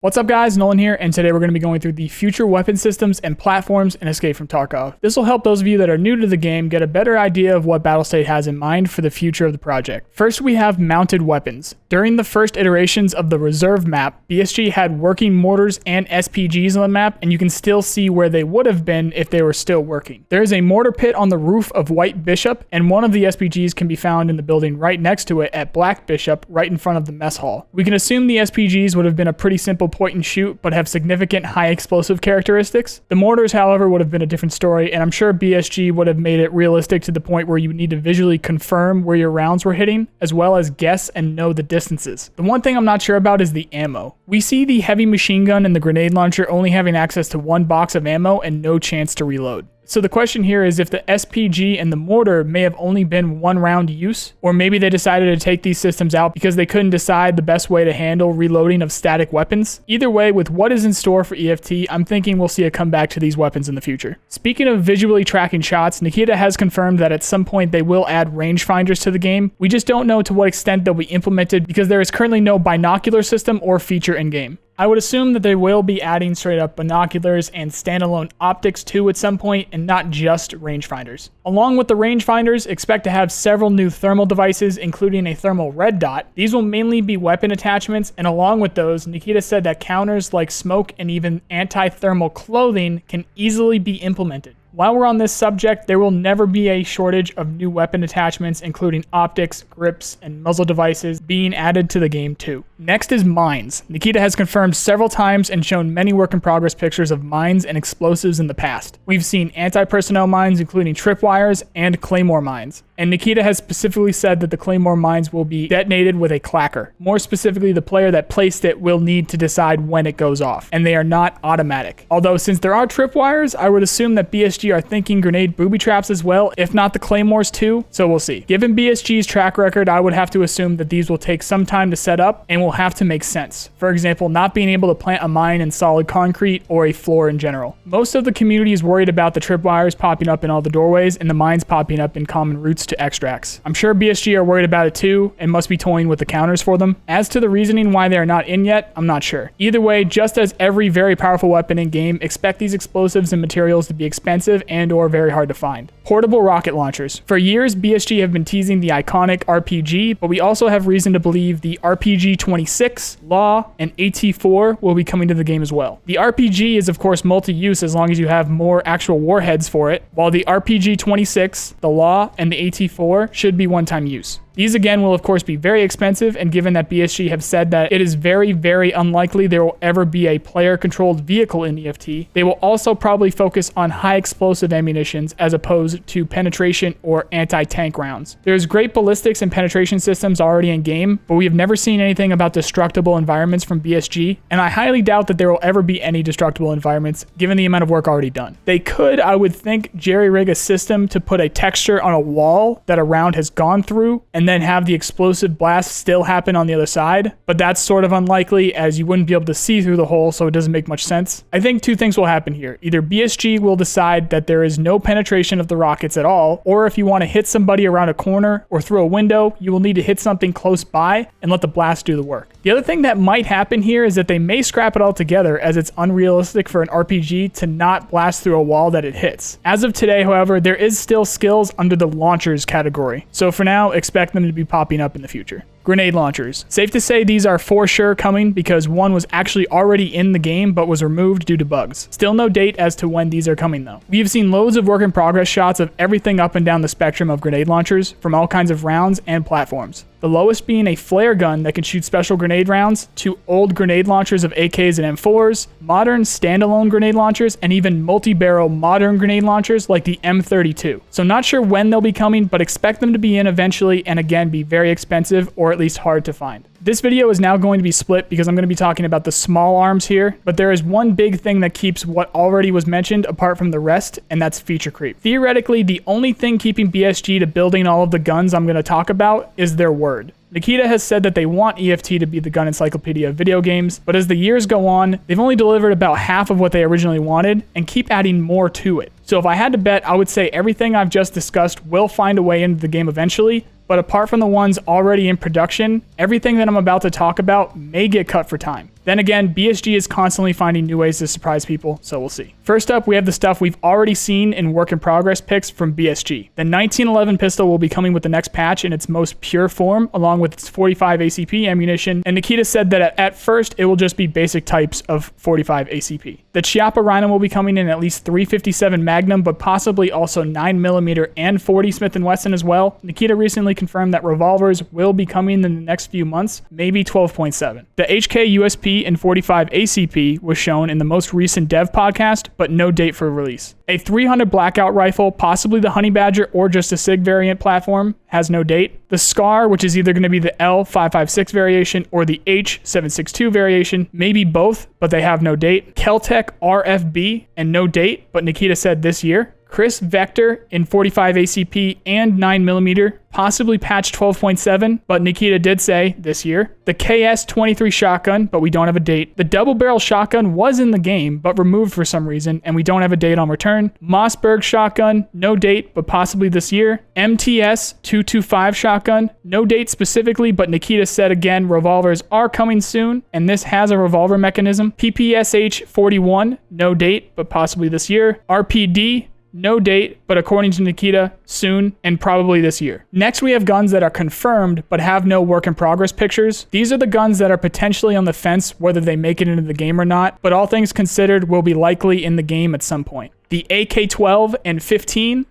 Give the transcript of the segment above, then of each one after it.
What's up guys, Nolan here, and today we're going to be going through the future weapon systems and platforms in Escape from Tarkov. This will help those of you that are new to the game get a better idea of what Battlestate has in mind for the future of the project. First, we have mounted weapons. During the first iterations of the reserve map, BSG had working mortars and SPGs on the map, and you can still see where they would have been if they were still working. There is a mortar pit on the roof of White Bishop, and one of the SPGs can be found in the building right next to it at Black Bishop, right in front of the mess hall. We can assume the SPGs would have been a pretty simple point and shoot, but have significant high explosive characteristics. The mortars, however, would have been a different story, and I'm sure BSG would have made it realistic to the point where you would need to visually confirm where your rounds were hitting, as well as guess and know the distances. The one thing I'm not sure about is the ammo. We see the heavy machine gun and the grenade launcher only having access to one box of ammo and no chance to reload. So the question here is if the SPG and the mortar may have only been one round use, or maybe they decided to take these systems out because they couldn't decide the best way to handle reloading of static weapons. Either way, with what is in store for EFT, I'm thinking we'll see a comeback to these weapons in the future. Speaking of visually tracking shots, Nikita has confirmed that at some point they will add rangefinders to the game. We just don't know to what extent they'll be implemented because there is currently no binocular system or feature in game. I would assume that they will be adding straight up binoculars and standalone optics too at some point, and not just rangefinders. Along with the rangefinders, expect to have several new thermal devices, including a thermal red dot. These will mainly be weapon attachments, and along with those, Nikita said that counters like smoke and even anti-thermal clothing can easily be implemented. While we're on this subject, there will never be a shortage of new weapon attachments, including optics, grips, and muzzle devices being added to the game too. Next is mines. Nikita has confirmed several times and shown many work-in-progress pictures of mines and explosives in the past. We've seen anti-personnel mines, including tripwires and claymore mines. And Nikita has specifically said that the claymore mines will be detonated with a clacker. More specifically, the player that placed it will need to decide when it goes off, and they are not automatic. Although since there are tripwires, I would assume that BSG are thinking grenade booby traps as well, if not the claymores too, so we'll see. Given BSG's track record, I would have to assume that these will take some time to set up and will have to make sense. For example, not being able to plant a mine in solid concrete or a floor in general. Most of the community is worried about the tripwires popping up in all the doorways and the mines popping up in common routes to extracts. I'm sure BSG are worried about it too and must be toying with the counters for them. As to the reasoning why they are not in yet, I'm not sure. Either way, just as every very powerful weapon in game, expect these explosives and materials to be expensive and or very hard to find. Portable rocket launchers. For years, BSG have been teasing the iconic RPG, but we also have reason to believe the RPG-26, Law, and AT-4 will be coming to the game as well. The RPG is of course multi-use as long as you have more actual warheads for it, while the RPG-26, the Law, and the AT-4 should be one-time use. These again will of course be very expensive, and given that BSG have said that it is very, very unlikely there will ever be a player-controlled vehicle in EFT, they will also probably focus on high explosive ammunitions as opposed to penetration or anti-tank rounds. There's great ballistics and penetration systems already in game, but we have never seen anything about destructible environments from BSG, and I highly doubt that there will ever be any destructible environments given the amount of work already done. They could, I would think, jerry-rig a system to put a texture on a wall that a round has gone through, and then have the explosive blast still happen on the other side, but that's sort of unlikely as you wouldn't be able to see through the hole, so it doesn't make much sense. I think two things will happen here. Either BSG will decide that there is no penetration of the rockets at all, or if you want to hit somebody around a corner or through a window, you will need to hit something close by and let the blast do the work. The other thing that might happen here is that they may scrap it all together, as it's unrealistic for an RPG to not blast through a wall that it hits. As of today, however, there is still skills under the launchers category, so for now, expect them to be popping up in the future. Grenade launchers. Safe to say these are for sure coming because one was actually already in the game but was removed due to bugs. Still no date as to when these are coming though. We have seen loads of work in progress shots of everything up and down the spectrum of grenade launchers from all kinds of rounds and platforms. The lowest being a flare gun that can shoot special grenade rounds, to old grenade launchers of AKs and M4s, modern standalone grenade launchers, and even multi-barrel modern grenade launchers like the M32. So not sure when they'll be coming, but expect them to be in eventually and again be very expensive or at least hard to find. This video is now going to be split because I'm going to be talking about the small arms here, but there is one big thing that keeps what already was mentioned apart from the rest, and that's feature creep. Theoretically, the only thing keeping BSG to building all of the guns I'm going to talk about is their word. Nikita has said that they want EFT to be the gun encyclopedia of video games, but as the years go on, they've only delivered about half of what they originally wanted and keep adding more to it. So if I had to bet, I would say everything I've just discussed will find a way into the game eventually, but apart from the ones already in production, everything that I'm about to talk about may get cut for time. Then again, BSG is constantly finding new ways to surprise people, so we'll see. First up, we have the stuff we've already seen in work in progress picks from BSG. The 1911 pistol will be coming with the next patch in its most pure form, along with its 45 ACP ammunition, and Nikita said that at first it will just be basic types of 45 ACP. The Chiappa Rhino will be coming in at least 357 Magnum, but possibly also 9mm and 40 Smith & Wesson as well. Nikita recently confirmed that revolvers will be coming in the next few months, maybe 12.7. The HK USP and 45 ACP was shown in the most recent dev podcast, but no date for release. A 300 Blackout rifle, possibly the Honey Badger or just a SIG variant platform, has no date. The SCAR, which is either going to be the L556 variation or the H762 variation, maybe both, but they have no date. Keltec RFB and no date, but Nikita said this year. Chris Vector in 45 ACP and 9mm, possibly patch 12.7, but Nikita did say this year. The KS-23 shotgun, but we don't have a date. The double barrel shotgun was in the game, but removed for some reason, and we don't have a date on return. Mossberg shotgun, no date, but possibly this year. MTS-225 shotgun, no date specifically, but Nikita said again, revolvers are coming soon, and this has a revolver mechanism. PPSH-41, no date, but possibly this year. RPD, no date, but according to Nikita, soon and probably this year. Next, we have guns that are confirmed but have no work in progress pictures. These are the guns that are potentially on the fence whether they make it into the game or not, but all things considered will be likely in the game at some point. The AK-12 and 15,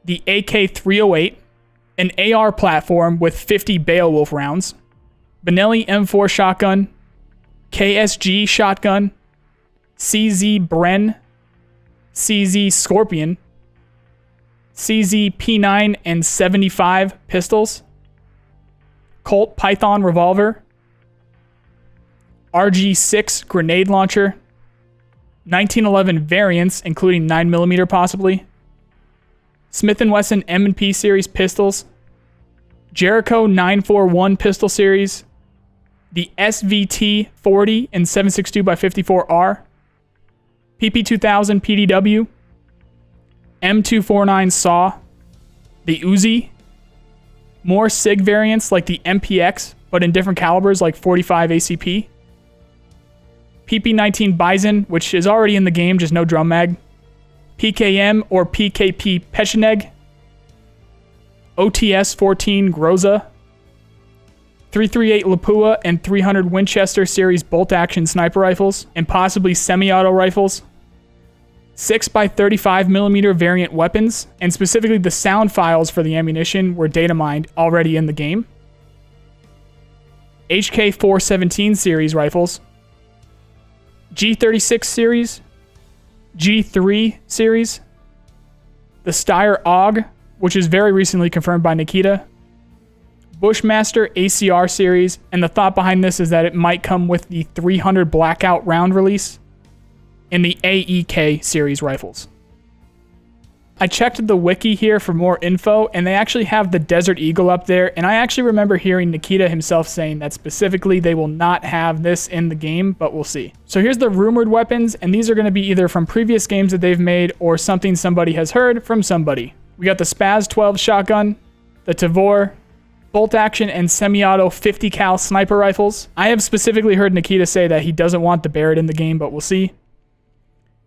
the AK-308, an AR platform with 50 Beowulf rounds, Benelli M4 shotgun, KSG shotgun, CZ Bren, CZ Scorpion, CZ P9 and 75 pistols, Colt Python revolver, RG6 grenade launcher, 1911 variants including 9mm possibly, Smith & Wesson M&P series pistols, Jericho 941 pistol series, the SVT 40 and 7.62x54R, PP2000 PDW, M249 SAW, the Uzi, more SIG variants like the MPX, but in different calibers like 45 ACP, PP19 Bison, which is already in the game, just no drum mag, PKM or PKP Pecheneg, OTS-14 Groza, 338 Lapua and 300 Winchester series bolt-action sniper rifles, and possibly semi-auto rifles, 6x35mm variant weapons, and specifically the sound files for the ammunition were data mined already in the game, HK417 series rifles, G36 series, G3 series, the Steyr AUG, which is very recently confirmed by Nikita, Bushmaster ACR series, and the thought behind this is that it might come with the 300 Blackout round release, and the AEK series rifles. I checked the wiki here for more info, and they actually have the Desert Eagle up there, and I actually remember hearing Nikita himself saying that specifically they will not have this in the game, but we'll see. So here's the rumored weapons, and these are going to be either from previous games that they've made or something somebody has heard from somebody. We got the Spaz 12 shotgun, the Tavor, bolt action and semi-auto 50 cal sniper rifles. I have specifically heard Nikita say that he doesn't want the Barrett in the game, but we'll see.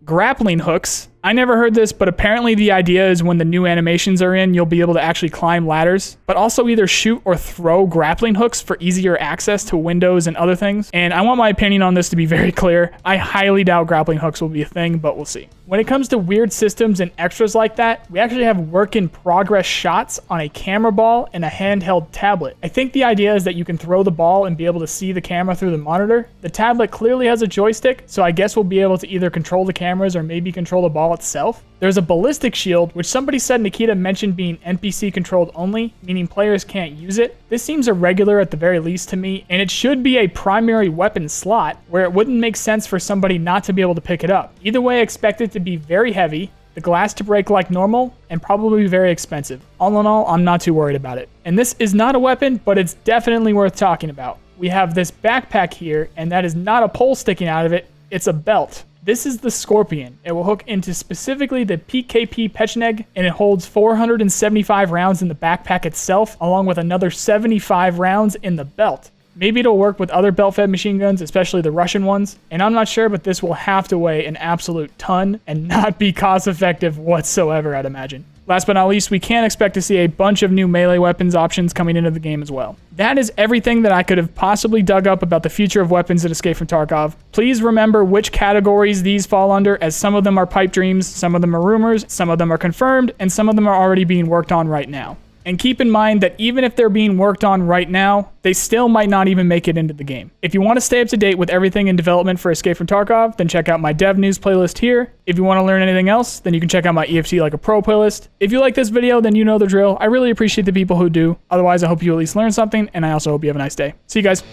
Grappling hooks. I never heard this, but apparently the idea is when the new animations are in, you'll be able to actually climb ladders, but also either shoot or throw grappling hooks for easier access to windows and other things. And I want my opinion on this to be very clear. I highly doubt grappling hooks will be a thing, but we'll see. When it comes to weird systems and extras like that, we actually have work in progress shots on a camera ball and a handheld tablet. I think the idea is that you can throw the ball and be able to see the camera through the monitor. The tablet clearly has a joystick, so I guess we'll be able to either control the cameras or maybe control the ball itself. There's a ballistic shield, which somebody said Nikita mentioned being NPC controlled only, meaning players can't use it. This seems irregular at the very least to me, and it should be a primary weapon slot where it wouldn't make sense for somebody not to be able to pick it up. Either way, I expect it to be very heavy, the glass to break like normal, and probably very expensive. All in all, I'm not too worried about it. And this is not a weapon, but it's definitely worth talking about. We have this backpack here, and that is not a pole sticking out of it, it's a belt. This is the Scorpion. It will hook into specifically the PKP Pecheneg, and it holds 475 rounds in the backpack itself, along with another 75 rounds in the belt, Maybe it'll work with other belt-fed machine guns, especially the Russian ones, and I'm not sure, but this will have to weigh an absolute ton and not be cost-effective whatsoever, I'd imagine. Last but not least, we can expect to see a bunch of new melee weapons options coming into the game as well. That is everything that I could have possibly dug up about the future of weapons in Escape from Tarkov. Please remember which categories these fall under, as some of them are pipe dreams, some of them are rumors, some of them are confirmed, and some of them are already being worked on right now. And keep in mind that even if they're being worked on right now, they still might not even make it into the game. If you want to stay up to date with everything in development for Escape from Tarkov, then check out my dev news playlist here. If you want to learn anything else, then you can check out my EFT Like a Pro playlist. If you like this video, then you know the drill. I really appreciate the people who do. Otherwise, I hope you at least learn something, and I also hope you have a nice day. See you guys.